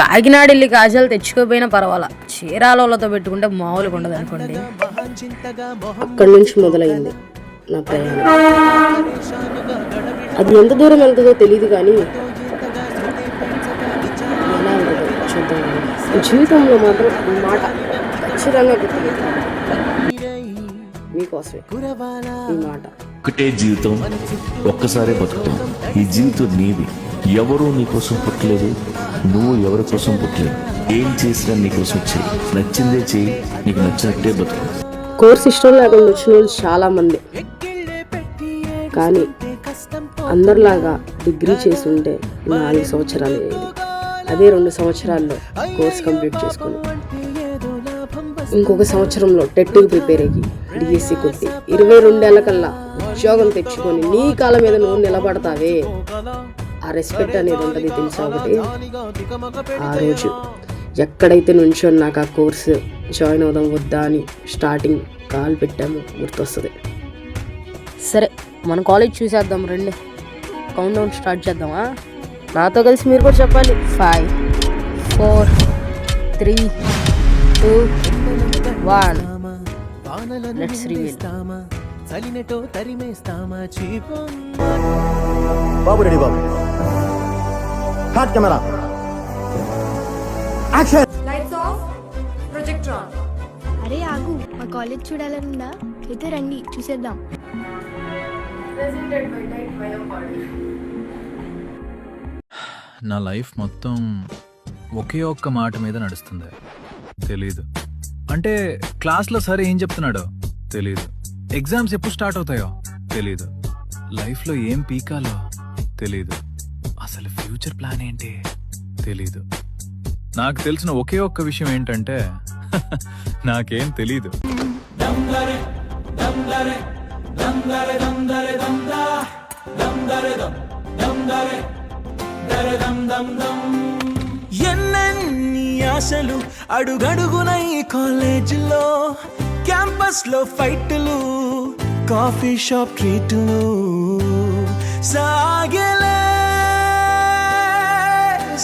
కాకినాడ వెళ్ళి కాజాలు తెచ్చుకోపోయినా పర్వాలా, చీరాలతో పెట్టుకుంటే మామూలుగా ఉండదు అనుకోండి. అక్కడి నుంచి మొదలైంది నా ప్రయాణం. అది ఎంత దూరం వెళ్తుందో తెలియదు, కానీ ఎలా వెళ్తుందో చూద్దాం. జీవితంలో మాత్రం ఈ మాట ఖచ్చితంగా గుర్తుపెట్టుకోవాలి. మీకోసమే ఈ మాట. ఒకటే జీవితం, ఒక్కసారే బతుకుతాం. ఈ జీవితం నీది. ఎవరూ నీకోసం పుట్టలేదు, నువ్వు ఎవరి కోసం పుట్టలేదు. ఏం చేసినా నీకోసం చేయి, నచ్చిందే చేయి, నీకు నచ్చినట్టే బతుకు. కోర్స్ ఇష్టం లేకుండా వచ్చిన వాళ్ళు చాలా మంది, కానీ అందరిలాగా డిగ్రీ చేసి ఉంటే 4 సంవత్సరాలు అయ్యేది. అదే 2 సంవత్సరాల్లో కోర్స్ కంప్లీట్ చేసుకుని ఇంకొక సంవత్సరంలో టెట్కి ప్రిపేర్ అయ్యి డిఎస్సి కొట్టి 22 ఏళ్ళకల్లా ఉద్యోగం తెచ్చుకొని నీ కాళ్ళ మీద నువ్వు నిలబడతావే, ఆ రెస్పెక్ట్ అనేది ఉంటుంది తెలుసా. ఒకటి ఆ రోజు ఎక్కడైతే నుంచో నాకు ఆ కోర్సు జాయిన్ అవుదాం వద్దా అని స్టార్టింగ్ కాల్ పెట్టాము గుర్తొస్తుంది. సరే, మన కాలేజ్ చూసేద్దాం రండి. కౌంట్ డౌన్ స్టార్ట్ చేద్దామా? నాతో కలిసి మీరు కూడా చెప్పాలి. 5 4 3 2 1. Let's reveal. Babu ready Babu. Cut camera action. Lights off, projector on. అరే ఆగు, మా కాలేజ్ చూడాలనుందా? అయితే రండి చూసేద్దాం. నా లైఫ్ మొత్తం ఒకే ఒక్క మాట మీద నడుస్తుంది. తెలీదు అంటే క్లాస్లో సార్ ఏం చెప్తున్నాడో తెలీదు, ఎగ్జామ్స్ ఎప్పుడు స్టార్ట్ అవుతాయో తెలీదు, లైఫ్లో ఏం పీకాలో తెలీదు, అసలు ఫ్యూచర్ ప్లాన్ ఏంటి తెలీదు. నాకు తెలిసిన ఒకే ఒక్క విషయం ఏంటంటే నాకేం తెలీదు. ఎన్నెన్ని ఆశలు అడుగడుగున ఈ కాలేజీలో, క్యాంపస్ లో ఫైట్లు, కాఫీ షాప్ ట్రీట్లు సాగలే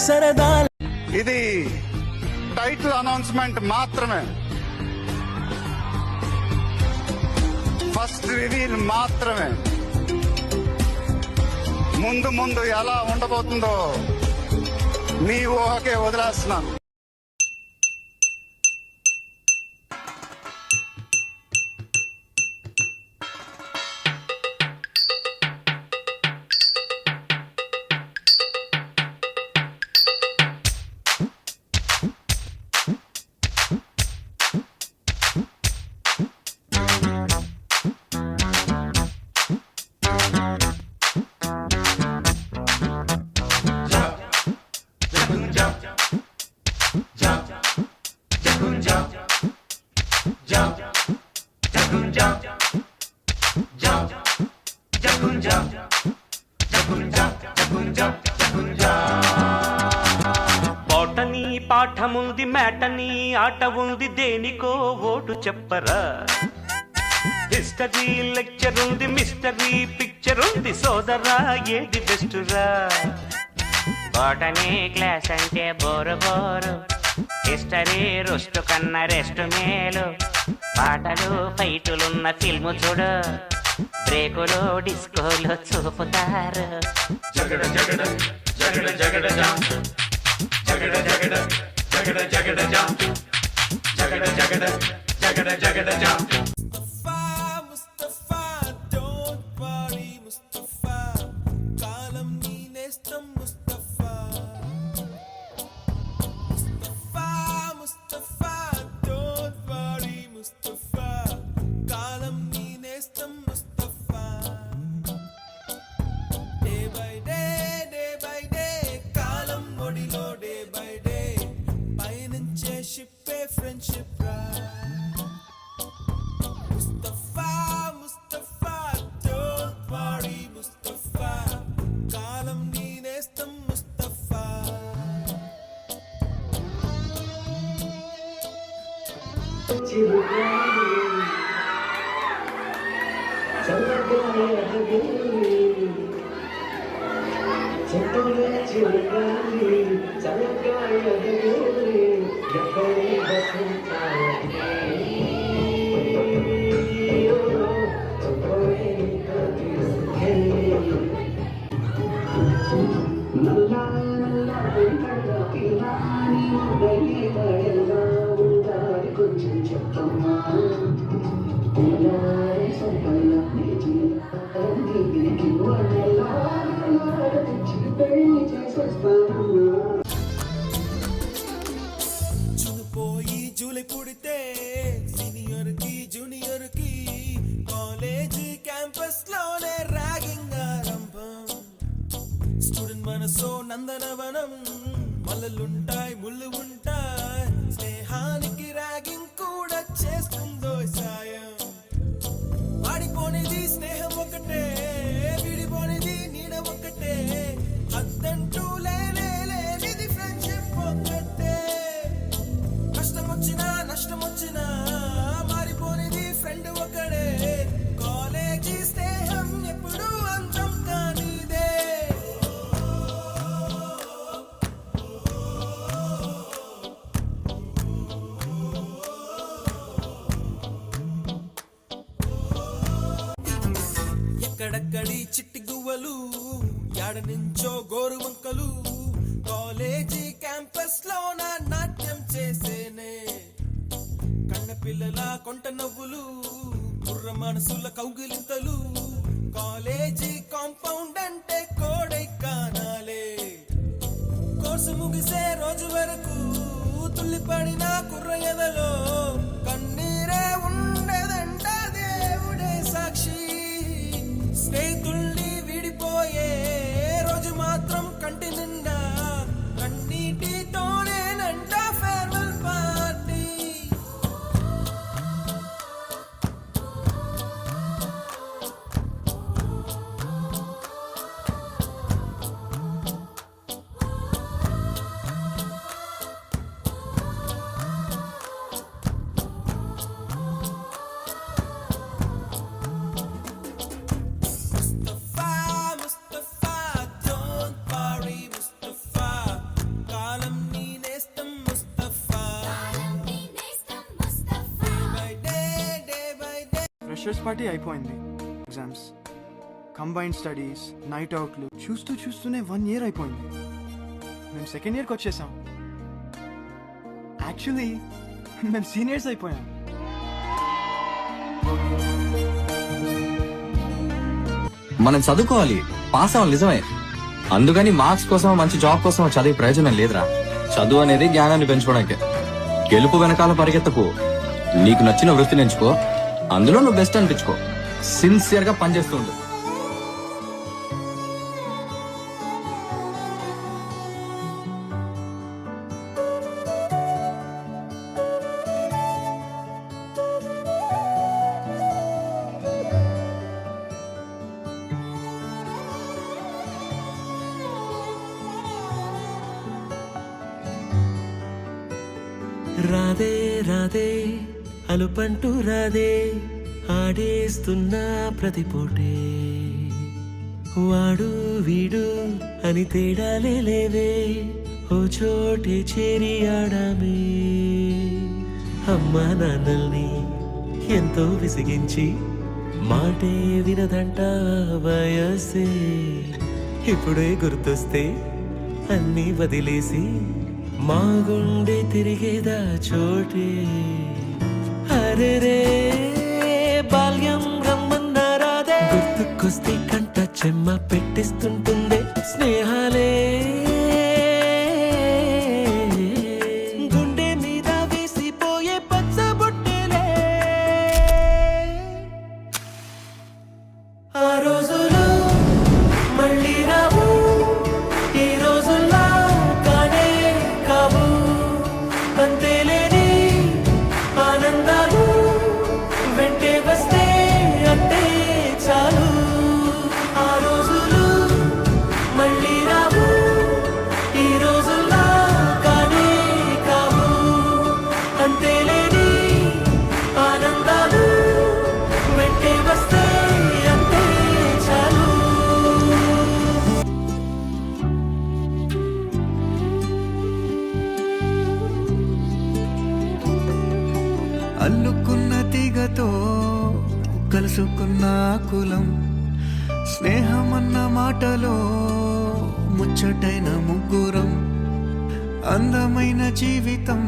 సరదా. ఇది టైటిల్ అనౌన్స్మెంట్ మాత్రమే, ఫస్ట్ రివీల్ మాత్రమే. ముందు ముందు ఎలా ఉండబోతుందో మీ ఊహకే వదిలేస్తున్నాను. బోటనీ పాఠముంది, మేటనీ ఆట ఉంది, దేనికో ఓటు చెప్పరా. హిస్టరీ లెక్చర్ ఉంది, మిస్టరీ పిక్చర్ ఉంది, సోదరా ఏది బెస్టురా. బోటనీ క్లాస్ అంటే బోరు బోరు, హిస్టరీ రుస్టు కన్నా రెస్ట్ మేలు, పాటలు ఫైటులున్న ఫిల్ము చూడు, బ్రేకులు డిస్కోలు చూపుతారు. జగడ జగడ జగడ జగడ జాం, జగడ జగడ జగడ జగడ జాం, జగడ జగడ జగడ జగడ జాం. చల్లగా పోయి జూలై పుడితే సీనియర్ కి జూనియర్ కి కాలేజ్ క్యాంపస్ లోనే ర్యాగింగ్ ఆరంభం. స్టూడెంట్ మనసో నందనవనం, మల్లలుంటాయి ముళ్ళు ఉంటాయి, స్నేహానికి ర్యాగింగ్ కూడా చేస్తుందో సాయం. వాడిపోనిది స్నేహం ఒకటే, విడిపోనిది నీడ ఒకటే, అద్దంటూ లేనిది ఫ్రెండ్షిప్ ఒకటే. కష్టం వచ్చినా నష్టం వచ్చినా మారిపోనిది ఫ్రెండ్ ఒకడే, కాలేజీ స్నేహం ఎప్పుడు అంతం కానిదే. ఎక్కడక్కడి చిట్టి గువ్వలు, యాడ నుంచో గోరు వంకలు, కాలేజీ క్యాంపస్ లోన నాట్యం చేసేనే. కన్న పిల్లల కొంట నవ్వులు, కుర్ర మనసుల కౌగిలింతలు, కాలేజీ కాంపౌండ్ అంటే కోడై కానాలే. కోర్సు ముగిసే రోజు వరకు తుల్లిపడిన కుర్ర ఎదలో కన్నీరే ఉండదంట, దేవుడే సాక్షి. స్నేహితుల్ని విడిపోయే రోజు మాత్రం కంటి నిండా కన్నీటితోనేనంట farewell party. Mustafa Mustafa don't worry Mustafa, కాలం నీ నేస్తం Mustafa, day by day. Freshers party అయిపోయింది, ఎగ్జామ్స్, కంబైన్డ్ స్టడీస్, నైట్ అవుట్లు చూస్తూనే 1 year అయిపోయింది. మేము సెకండ్ ఇయర్కి వచ్చేసాం. యాక్చువల్లీ మేము సీనియర్స్ అయిపోయాం. మనం చదువుకోవాలి, పాస్ అవ్వాలి నిజమే, అందుకని మార్క్స్ కోసం మంచి జాబ్ కోసం చదివే ప్రయోజనం లేదురా. చదువు అనేది జ్ఞానాన్ని పెంచుకోవడానికే. గెలుపు వెనకాల పరిగెత్తకు, నీకు నచ్చిన వృత్తిని ఎంచుకో, అందులో నువ్వు బెస్ట్ అనిపించుకో, సిన్సియర్ గా పనిచేస్తుండు. రాదే రాదే అలుపంటూ రాదే, ఆడేస్తున్నా ప్రతి పూటే, వాడు వీడు అని తేడాలే లేవే, ఓ చోటే చేరి ఆడామే. అమ్మా నాన్నల్ని ఎంతో విసిగించి మాటే వినదంట వయసే, ఇప్పుడే గుర్తొస్తే అన్నీ వదిలేసి మా గుండె తిరిగేదా చోటే. అరే రే బాల్యం రమ్మన్నారాదే, గుర్తుకొస్తే కంట చెమ్మ పెట్టిస్తుంటుందే స్నేహాలే. గుండె మీద వేసిపోయే పచ్చబొట్టెలే, ఆ రోజులు మళ్ళీ రావు, ఈ రోజుల్లో కానే కావు. అంతేలేని ఆనందాలు వెంటే వస్తే అంటే చాలు. ఆ రోజులు మళ్ళీ రావు, ఈ రోజుల్లో కానే కావు. అంతేలేని ఆనందాలు వెంటే వస్తే అంటే చాలు. అల్లుకున్న తీగతో కలుసుకున్న కులం, స్నేహమన్న మాటలో ముచ్చటైన ముగ్గురం, అందమైన జీవితం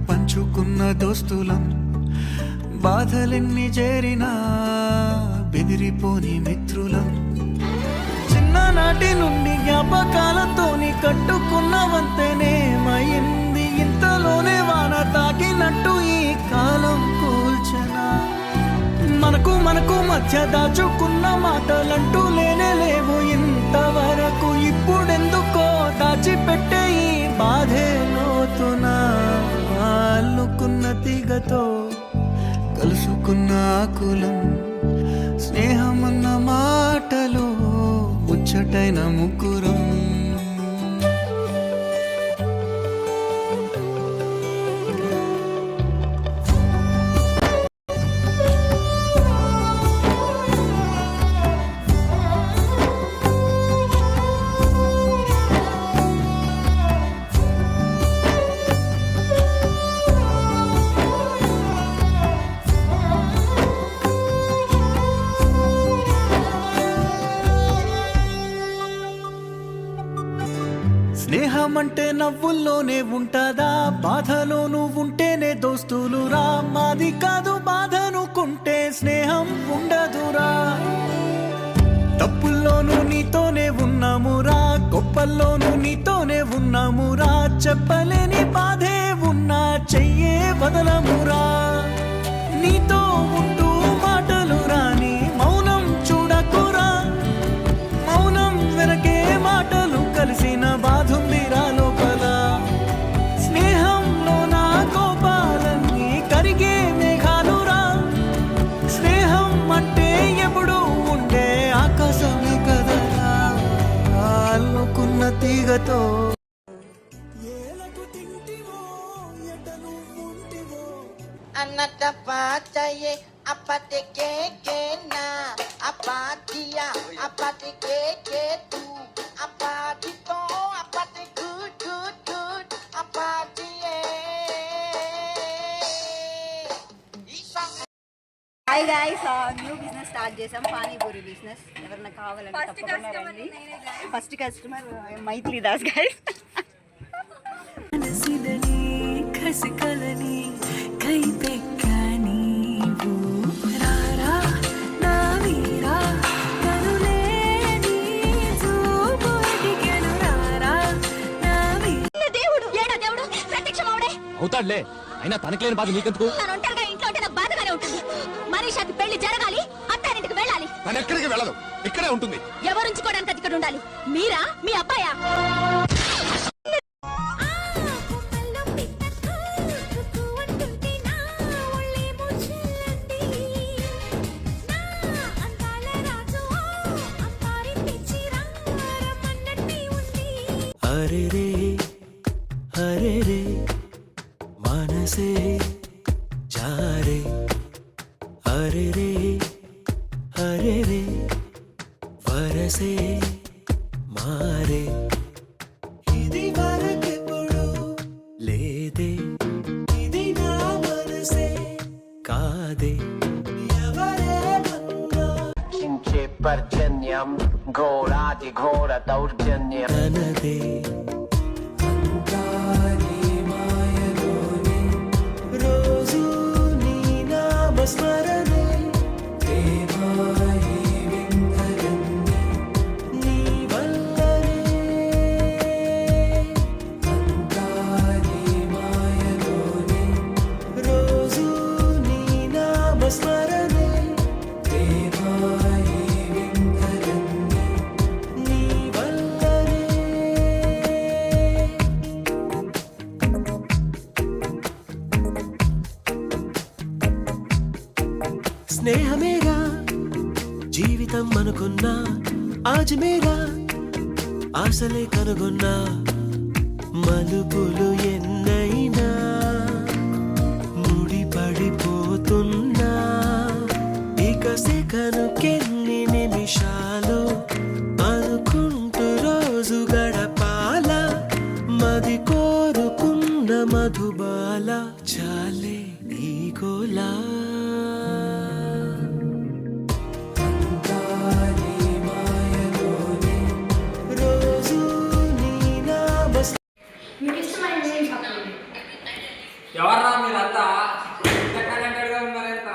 పంచుకున్న దోస్తులం, బాధలెన్ని చేరినా బెదిరిపోని మిత్రులం, చిన్ననాటి నుండి జ్ఞాపకాలతోని కట్టుకున్న వంతెనేమైంది, ఇంతలోనే వాన తాకినట్టు ఈ కాలం కూల్చనా, మనకు మధ్య దాచుకున్న మాటలంటూ లేనే లేవు ఇంతవరకు, ఇప్పుడెందుకో దాచిపెట్టే ఈ బాధే లోతునా, అల్లుకున్న తీగతో కలుసుకున్న ఆకులం, స్నేహమన్న మాటలు ముచ్చటైన ముగ్గురం. స్నేహం అంటే నవ్వుల్లోనే ఉంటదా, బాధలోనూ ఉంటేనే దోస్తులురా, మాది కాదు బాధనుకుంటే స్నేహం ఉండదురా, తప్పుల్లోనూ నీతోనే ఉన్నామురా, గొప్పల్లోనూ నీతోనే ఉన్నామురా, చెప్పలేని బాధే ఉన్నా చెయ్యే వదలమురా, నీతో ఉంటూ మాటలు రాని మౌనం చూడకురా, మౌనం వెనకే మాటలు కలిసిన బాధుందిరా లోపల, స్నేహంలో నా కోపాలన్నీ కరిగే మేఘాలురా, స్నేహం అంటే ఎప్పుడు ఉండే ఆకాశమే కదరా, అల్లుకున్న తీగతో అన్నట పాచయే అప్పటికే కేనా అపాటియా అప్పటికే కేతు అపాటితో అప్పటి గుడ్ గుడ్ గుడ్ అపాటియే. Hi guys, new business start చేసాం, పానీపూరి బిజినెస్. ఎవరైనా కావాలంటే తప్పకుండా రండి. First customer Maithili Das guys. ఖసికలని కైపెక్కని రారా నా వీరా కనులే నీ చూపుటికెను రారా నా వీరా. దేవుడు ఏడా దేవుడు ప్రత్యక్షమవుడే అవుతాడులే, అయినా తనకులేని బాధ నీకెందుకు? నేను ఒంటరిగా ఇంట్లో ఉంటే నాకు బాధగానే ఉంటుంది. మనీషాకి పెళ్లి జరగాలి, అత్తారింటికి వెళ్ళాలి. తను ఎక్కడికి వెళ్ళదు, ఇక్కడే ఉంటుంది. ఎవరుంచుకోవడానికి ఇక్కడ ఉండాలి? మీరా, మీ అబ్బాయా? అరే రే మనసే జారే, అరే రే వరసే మారే, ఇది వరకెప్పుడు లేదే, ఇది నా మనసే కాదే, ఎవరేమన్నా చించే పర్జన్యం ఘోరాది ఘోర దౌర్జన్యం తనదే. రోజు నీ నామస్మరణే ప్రేమాయి వింతలన్నీ నీ వల్లనే, అంతా నీ మాయలోనే. రోజు నీ నామస్మరణే ప్రేమాయి వింతలన్నీ నీ వల్లనే. స్నేహమేగా జీవితం అనుకున్నా, ఆజమేగా ఆశలే కనుగొన్నా, మలుపులు ఎన్నైనా ముడిపడిపోతున్నా, ఇక సెకనుకెన్ని నిమిషాలు అనుకుంటూ రోజు గడపాల, మది కోరుకున్న మధుబాల చాలే నీకోలా. ఎవర్రా మీరంతా ఇంతగా ఉన్నారంత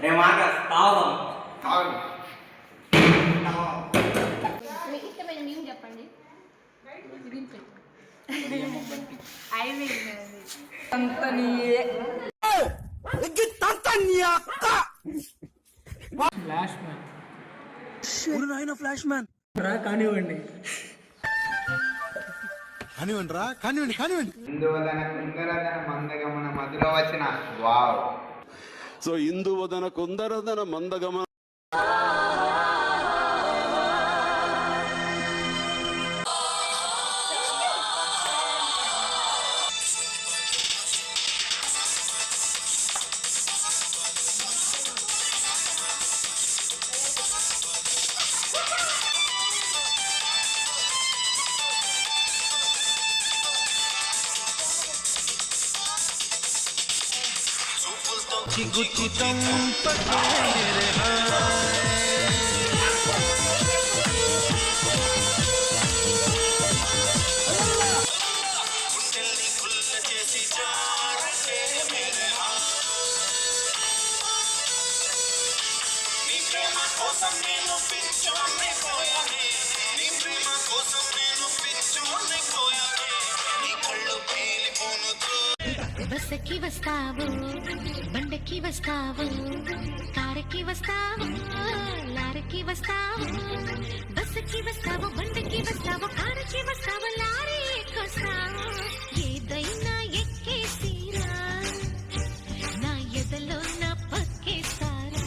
రే మాట తాగుదాం తాగు మీకు ఇష్టమైన నేమ్ చెప్పండి. ఫ్లాష్ మ్యాన్ ఫ్లాష్ మ్యాన్ కానివ్వండి కానివ్వండి రా కానివ్వండి కానివ్వండి. ఇందువలన కుందరదన మందగమన మధుర వచ్చిన వావ్. సో ఇందువదన కుందరదన మందగమ బస్సుకి వస్తావు, బండకి వస్తావు, కారుకి వస్తావు, లారీకి వస్తావు. బస్సుకి వస్తావు, బండకి వస్తావు, కారుకి వస్తావు, లారీ ఎక్కొస్తావు. ఏదైనా ఎక్కేసిరా, నా ఎదలో నా పక్కేస్తారా.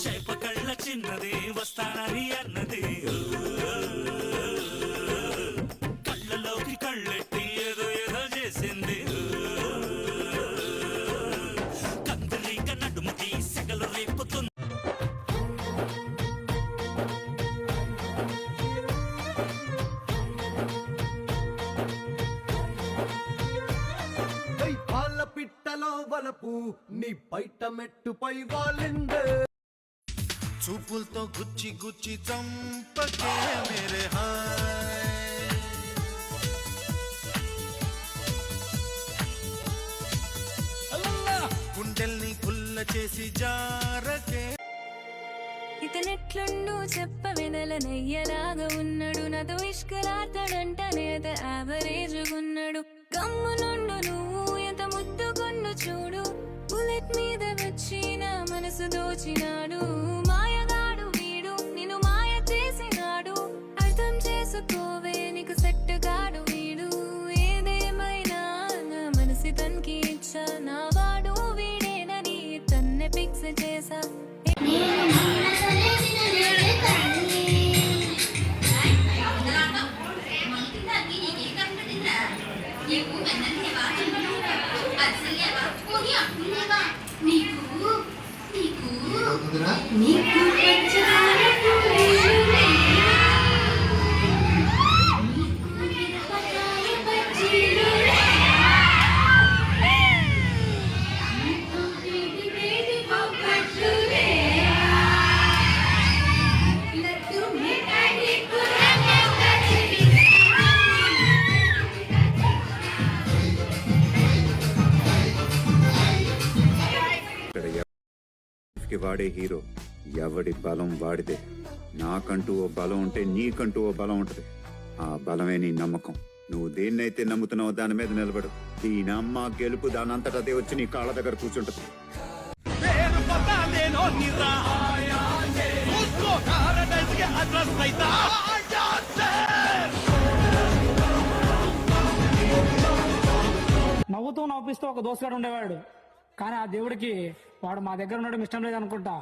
చేప కళ్ళ చిన్నది వస్తానని అన్నది, కళ్ళలోకి కళ్ళెట్టి ఏదో ఏదో చేసింది. కందరీక నడుముకి సెగలు రేపుతుంది. పాల పిట్టలో వలపు నీ బయట మెట్టుపై వాలిందే. చూపులతో గుచ్చి గుచ్చి చంపకే మేరే హాయ్. గుండెల్ని కుల్ల చేసి జారకే. ఇతనెట్లుండు చెప్పవెనల నెయ్యలాగా ఉన్నాడు, నాతో ఇష్కరాతడంట నేత యావరేజ్గున్నాడు. గమ్మునుండు నువ్వు ఎంత ముద్దుకొండు చూడు, బుల్లెట్ మీద వచ్చి నా మనసు దోచినాడు. మాయగాడు వీడు నిన్ను మాయ చేసినాడు, అర్థం చేసుకోవే నీకు సెట్టుగాడు వీడు. ఏదేమైనా నా మనసు తనకి ఇచ్చా, నా వాడు వీడేనని తన్నే ఫిక్స్ చేసా. వాడే హీరో, ఎవడి బలం వాడితే. నాకంటూ ఓ బలం ఉంటే నీకంటూ ఓ బలం ఉంటది. ఆ బలమే నీ నమ్మకం. నువ్వు దేన్నైతే నమ్ముతున్నావో దాని మీద నిలబడు. దీనమ్మ గెలుపు దానంతట అదే వచ్చి నీ కాళ్ళ దగ్గర కూర్చుంటది. నవ్వుతూ నవ్విస్తూ ఒక దోస్తుగాడు ఉండేవాడు, కానీ ఆ దేవుడికి వాడు మా దగ్గర ఉండడం ఇష్టం లేదు అనుకుంటా.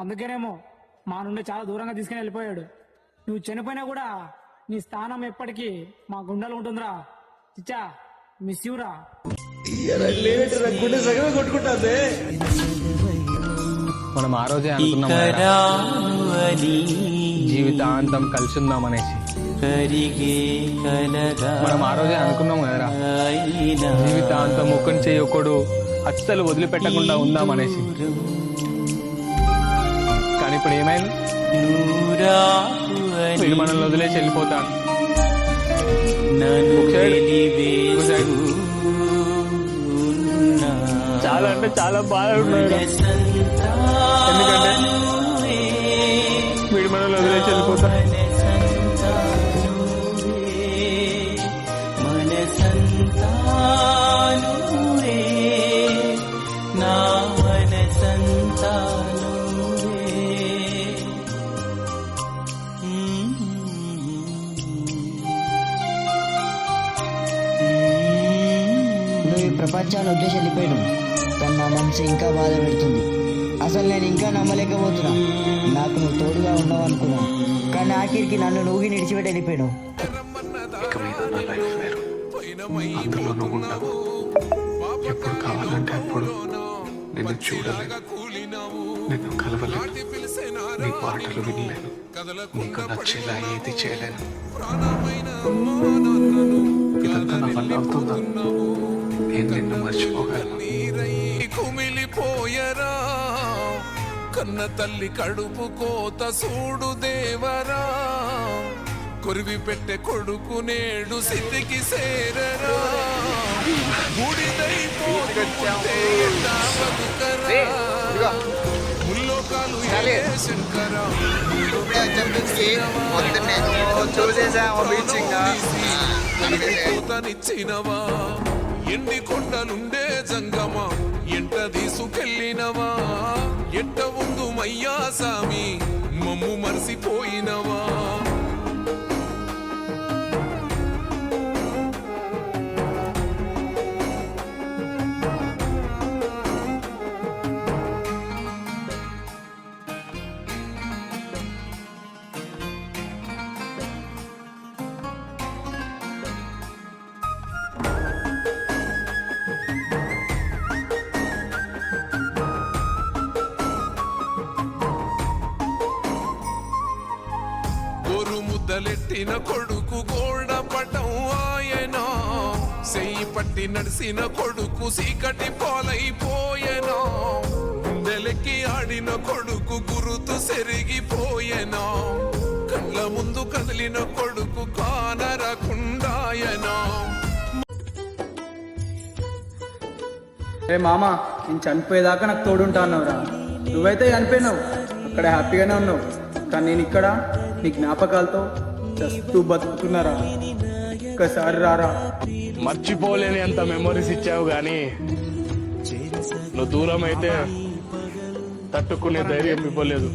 అందుకేనేమో మా నుండి చాలా దూరంగా తీసుకుని వెళ్ళిపోయాడు. నువ్వు చనిపోయినా కూడా నీ స్థానం ఎప్పటికీ మా గుండెలో ఉంటుందిరా. చిచ్చా మిస్ యూరా. మనం ఆ రోజే అనుకున్నాం కదా, జీవితాంతం కలిసి ఉందామనేసి. మనం ఆ రోజే అనుకున్నాం కదరా, జీవితాంతం ఒక్కని చేయకూడదు, అస్సలు వదిలిపెట్టకుండా ఉందామనేసి. కానీ ఇప్పుడు ఏమైంది, వీడు మనల్ని వదిలేసి వెళ్ళిపోతాడు. అంటే చాలా బాధ ఉన్నాడు. ఎందుకంటే వీడి మనలో వదిలేసి వెళ్ళిపోతా. నువ్వు ఈ ప్రపంచాన్ని వదిలేసి వెళ్ళిపోయాను, కానీ నా మనసు ఇంకా బాధ పెడుతుంది. అసలు నేను ఇంకా నమ్మలేకపోతున్నా. నాకు నువ్వు తోడుగా ఉన్నావు అనుకున్నా, కానీ ఆఖరికి నన్ను నువ్వు నిడిచిపెట్టి వెళ్ళిపోయాను. ఇక మీద నా లైఫ్ వేరు, అందులో నువ్వు ఉండవు. ఎప్పుడు కావాలంటే అప్పుడు నిన్ను చూడలేను, నిన్ను కలవలేను, నీ పాటలు వినలేను, నీకు నచ్చేలా ఏది చేయలేను. ఇదంతా నా వల్ల అవుతుందా? నేను నిన్ను మర్చిపోగలను. కుమిలిపోయరా కన్న తల్లి కడుపు కోత సూడు దేవరా, కొరివి పెట్టే కొడుకు నేడు సిద్ధికి సేరరా, బూడిదైపోతుంటే ఎట్టా బతుకరా, ముల్లోకాలు శంకరా చూసేసానిచ్చినవా, ఎండి కొండలుండే జంగమా ఎంట తీసుకెళ్ళినవా, ఎట్ట ఉందు మయ్యా సామి మమ్ము మర్సిపోయినవా. ముద్దలెట్టిన కొడుకు గోల్డ పటం ఆయనా, సెయ్యి పట్టి నడిసిన కొడుకు సీకటి పాలైపోయేనా, గుండెలెక్కి ఆడిన కొడుకు గురుతు సెరిగిపోయేనా, కళ్ళ ముందు కదిలిన కొడుకు కానరకుండాయనా. రే మామ, నేను చనిపోయేదాకా నాకు తోడుంటా అన్నావురా. నువ్వైతే చనిపోయినావు, అక్కడ హ్యాపీగానే ఉన్నావు, కానీ నేను ఇక్కడ నీ జ్ఞాపకాలతో చస్తూ బతుకుతున్నారా. ఒక్కసారి రారా. మర్చిపోలేని అంత మెమరీస్ ఇచ్చావు, కానీ నువ్వు దూరం అయితే తట్టుకునే ధైర్యం ఇవ్వలేదు.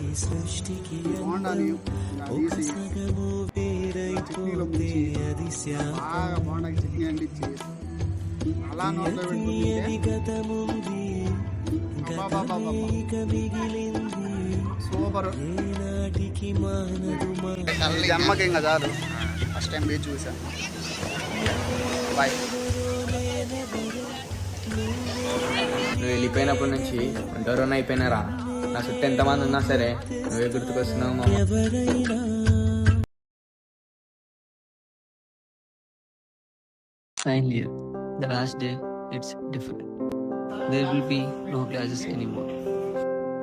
సూపర్. జన్మకి ఇంకా చాలు, ఫస్ట్ టైం బీచ్ చూసాను. బాయ్. నువ్వు వెళ్ళిపోయినప్పటి నుంచి ఒంటరిని అయిపోయినారా. నా చుట్టూ ఎంతమంది ఉన్నా సరే నువ్వే గుర్తుకొస్తున్నావు మామ. Finally, the last day, it's different. There will be no classes anymore.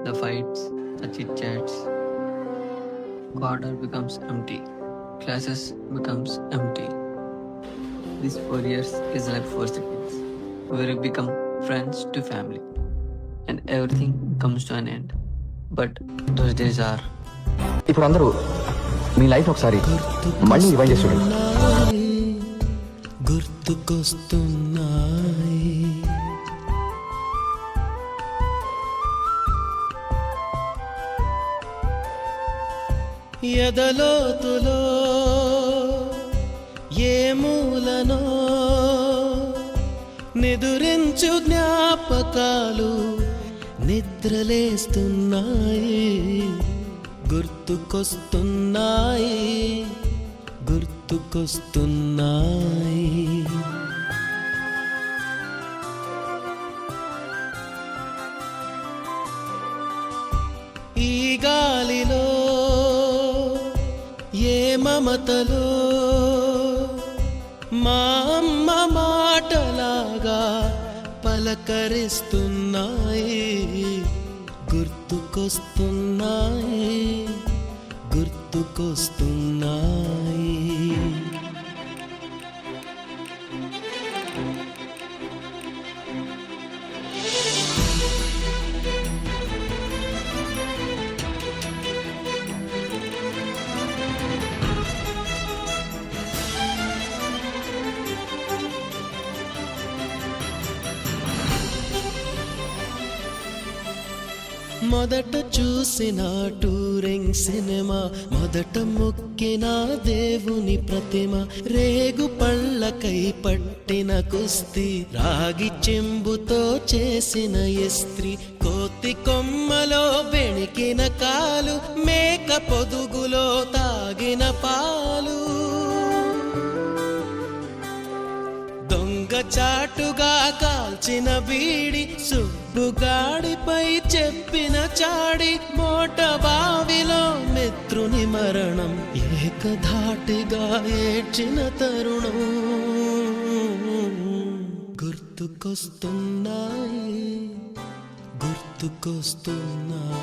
The fights, the chit-chats, quarter becomes empty. Classes becomes empty. These 4 years is like 4 seconds, where we become friends to family, and everything comes to an end. But those days are. ఇప్పుడు అందరూ మీ life ఒకసారి మళ్ళీ rewind చేసి చూడండి. గుర్తుకొస్తున్నాయి ఎదలోతులో ఏ మూలనో నిదురించు జ్ఞాపకాలు నిద్రలేస్తున్నాయి. గుర్తుకొస్తున్నాయి, గుర్తుకొస్తున్నాయి. ఈ గాలిలో ఏ మమతలో మా అమ్మ మాటలాగా పలకరిస్తున్నాయి. గుర్తుకొస్తున్నాయి, గుర్తుకొస్తున్నాయి. మొదట చూసిన టూరింగ్ సినిమా, మొదట మొక్కిన దేవుని ప్రతిమ, రేగు పళ్ళకై పట్టిన కుస్తీ, రాగి చెంబుతో చేసిన ఇస్త్రీ, కోతి కొమ్మలో బెణికిన కాలు, మేక పొదుగులో తాగిన పాలు, దొంగ చాటుగా కాల్చిన బీడి, సుబ్బుగాడిపై చెప్పిన చాడి, మోట బావిలో మిత్రుని మరణం, ఏకధాటిగా ఏడ్చిన తరుణం గుర్తుకొస్తున్నాయి, గుర్తుకొస్తున్నాయి.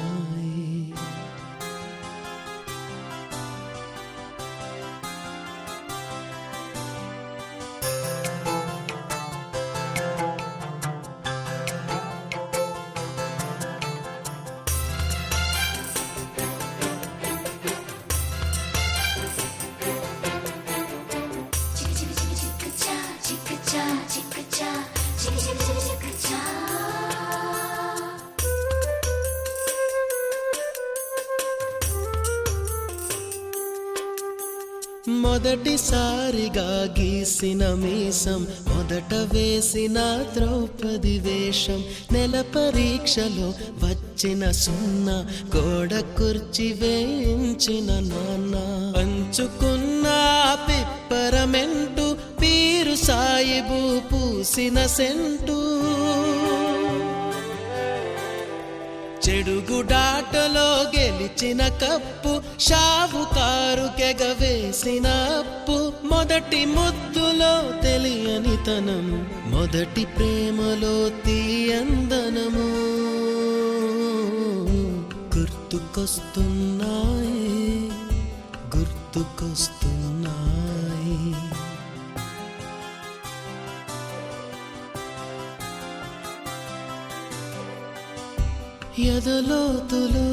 మొదటిసారిగా గీసిన మీసం, మొదట వేసిన ద్రౌపది వేషం, నెల పరీక్షలో వచ్చిన సున్నా, గోడ కుర్చీ వేయించిన నాన్న, పంచుకున్న పిప్పరమెంటు, పీరు సాయిబు పూసిన సెంటు, చెడుగుడాటలో గెలిచిన కప్పు, షావుకారు కెగవేసిన అప్పు, మొదటి ముద్దులో తెలియనితనం, మొదటి ప్రేమలో తీయందనము గుర్తుకొస్తున్నాయి, గుర్తుకొస్తున్నాయి. ఎదలోతులో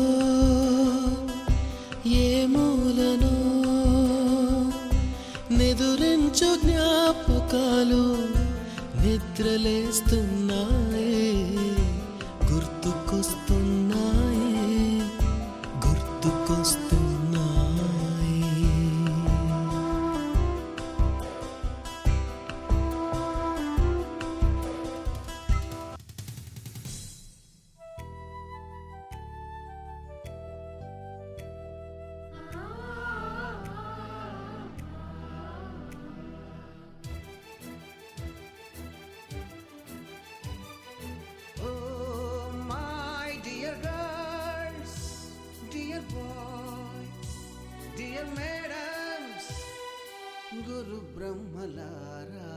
ఏ మూలనో నిదురించు జ్ఞాపకాలు నిద్రలేస్తున్నాయి, గుర్తుకొస్తున్నాయి, గుర్తుకొస్తున్నాయి. గురు బ్రహ్మలారా,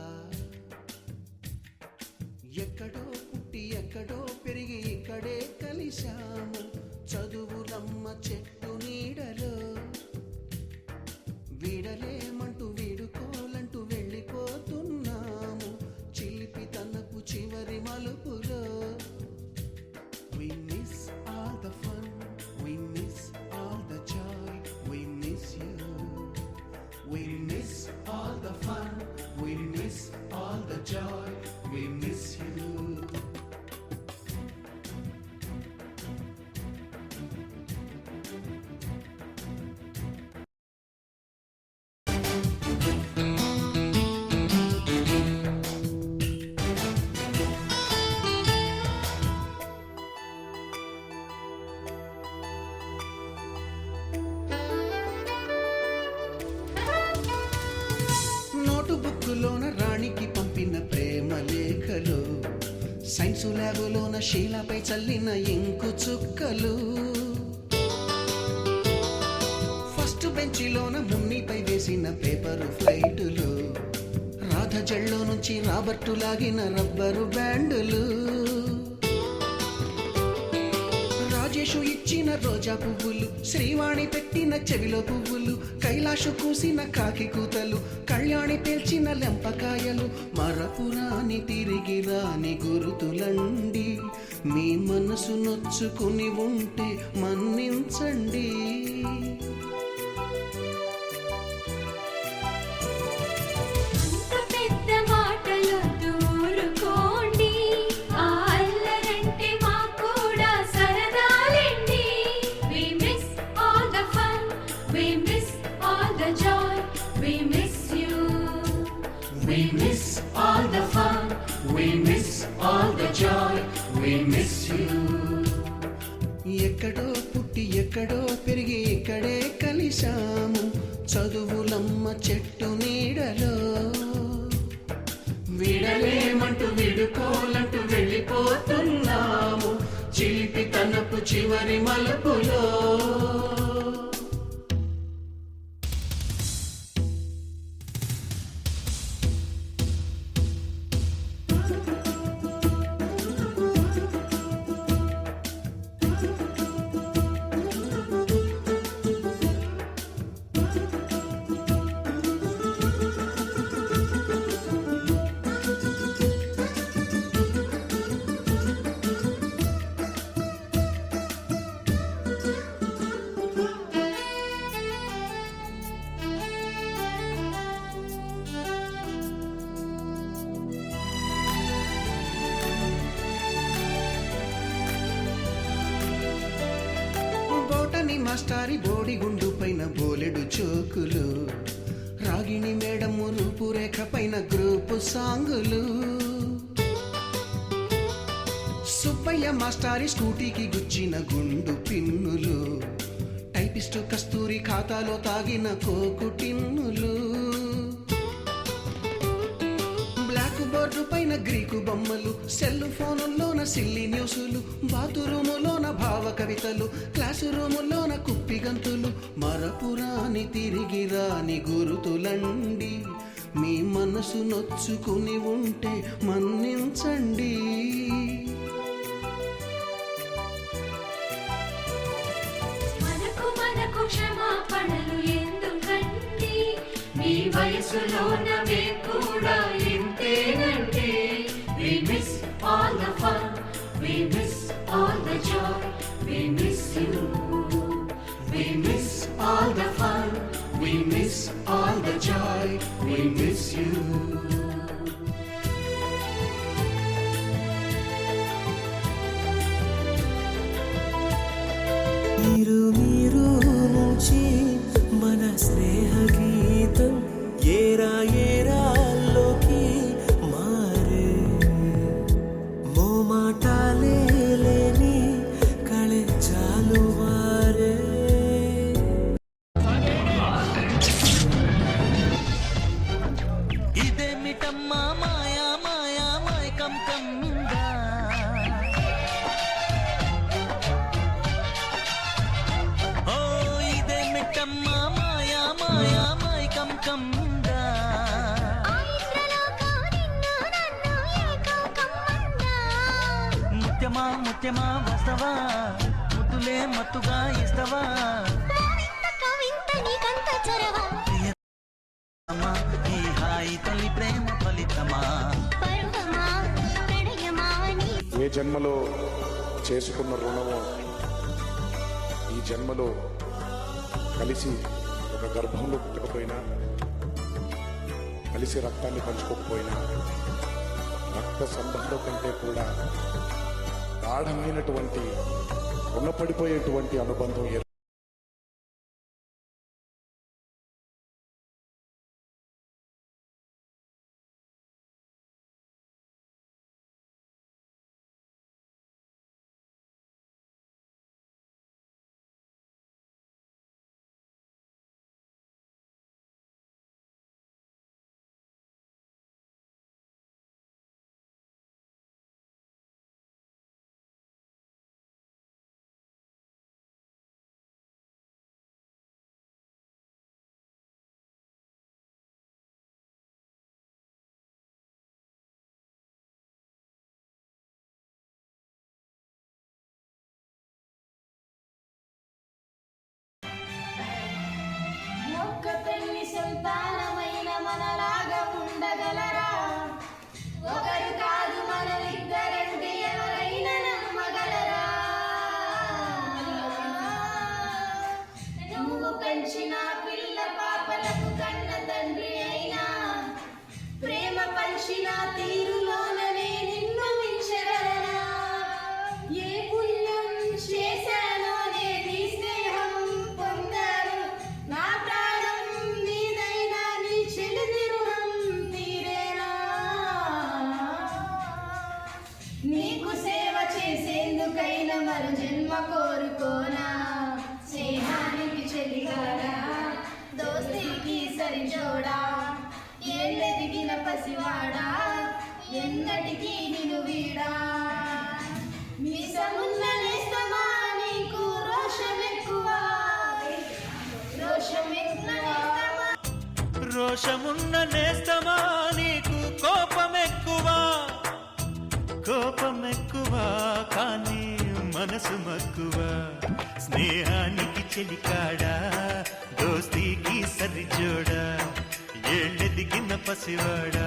ఎక్కడో పుట్టి ఎక్కడో పెరిగి ఇక్కడే కలిశాము, చదువులమ్మ చెట్టు నీడలో, వీడలేమంటూ వీడుకోలంటూ వెళ్ళిపోతున్నాము, చిలిపి తనపు చివరి మలుపులో. We miss all the fun, we miss all the joy, we miss you. We miss all the fun, we miss all the joy, we miss you. నోటుబుక్కులోన రాణికి పంపిన ప్రేమ లేఖలు, సైన్సు ల్యాబులోన శీలపై చల్లిన ఇంకు చుక్కలు, ఫస్ట్ బెంచిలోన మున్నిపై వేసిన పేపరు ఫ్లైటులు, రాధ జల్లో నుంచి రాబర్టు లాగిన rubber బ్యాండులు, Rajesh ఇచ్చిన రోజా పువ్వులు, శ్రీవాణి పెట్టిన చెవిలో పువ్వులు, కైలాషు కూసిన కాకి కూతలు, కళ్యాణి పేల్చిన లెంపకాయలు, మరపురాని తిరిగి రాని గురుతులండి, మీ మనసు నొచ్చుకుని ఉంటే మన్నించండి. ఆ అల్లరంటే మా కూడా సరదాలే all the fun, we miss all the joy, we miss you. ఎక్కడో పుట్టి ఎక్కడో పెరిగి ఇక్కడే కలిశాము చదువులమ్మ చెట్టు నీడలో విడలేమంటూ విడుకోలంటూ వెళ్ళిపోతున్నాము చిలిపి తనపు చివరి మలుపులో. మాస్టారి బోడిగుండు పైన బోలెడు చోకులు రాగిణి మేడము రూపురేఖ పైన గ్రూపు సాంగులు సుబ్బయ్య మాస్టారి స్కూటీకి గుచ్చిన గుండు పిన్నులు టైపిస్టు కస్తూరి ఖాతాలో తాగిన కోకు టిన్నులు బ్లాక్ బోర్డు పైన గ్రీకు బొమ్మలు సెల్ ఫోనుల్లోన సిల్లి న్యూసులు బాతురూములోన భావ కవితలు క్లాసు రూములోన కుప్పి గంతులు మరపురాని తిరిగి రాని గురుతులండి మీ మనసు నొచ్చుకుని ఉంటే మన్నించండి. మనకు క్షమాపణలు ఎందుకండి మీ వయసులోన మేము కూడా ఇంతేనండి. We miss all the fun, we miss all the joy, we miss you. We miss all the fun, we miss all the joy, we miss you. మీరు మీరు నుంచి మన స్నేహ గీతం ఏరా ఏరాల్లోకి మారే మోమాటాలే లేని కళే చాలు వారే. ఇదేమిటమ్మా మాయా మాయా మైకం కమ్మిందా ఓ ఇదేమిటమ్మా మాయా మాయా మైకం కమ్మిందా ముత్యమా ముత్యమా వస్తవా ముద్దులే మత్తుగా ఇస్తవా ఈ హాయి తొలి ప్రేమ ఫలితమా ఏ జన్మలో చేసుకున్న రుణమో ఈ జన్మలో కలిసి ఒక గర్భంలో పుట్టకపోయినా కలిసి రక్తాన్ని పంచుకోకపోయినా రక్త సంబంధం కంటే కూడా గాఢమైనటువంటి రుణపడిపోయేటువంటి అనుబంధం ఒక్క పెళ్లి సంతానమైన మనలాగా ఉండగలరా? ఒకరు కాదు మనమిద్దరంటే ఎవరైనా నమ్మగలరా? నువ్వు పెంచిన పిల్ల పాపలకు కన్న తండ్రి అయినా ప్రేమ పంచిన తీరులోననే నిన్ను మించగలరా? ఏ పుణ్యం చేశానో నేది స్నేహం పొందాను నా ప్రాణం నీదైనా నీ చెలిది రుణం తీరేనా? ఎన్నటికీ నిన్ను వీడా మీసమున్న నేస్తమా నీకు రోషం ఎక్కువ రోషమున్న నేస్తమా నీకు కోపం ఎక్కువ కానీ మనసు మక్కువ స్నేహానికి చెలికాడా దోస్తీకి సరిజోడా ఏళ్ళెదిగిన పసివాడా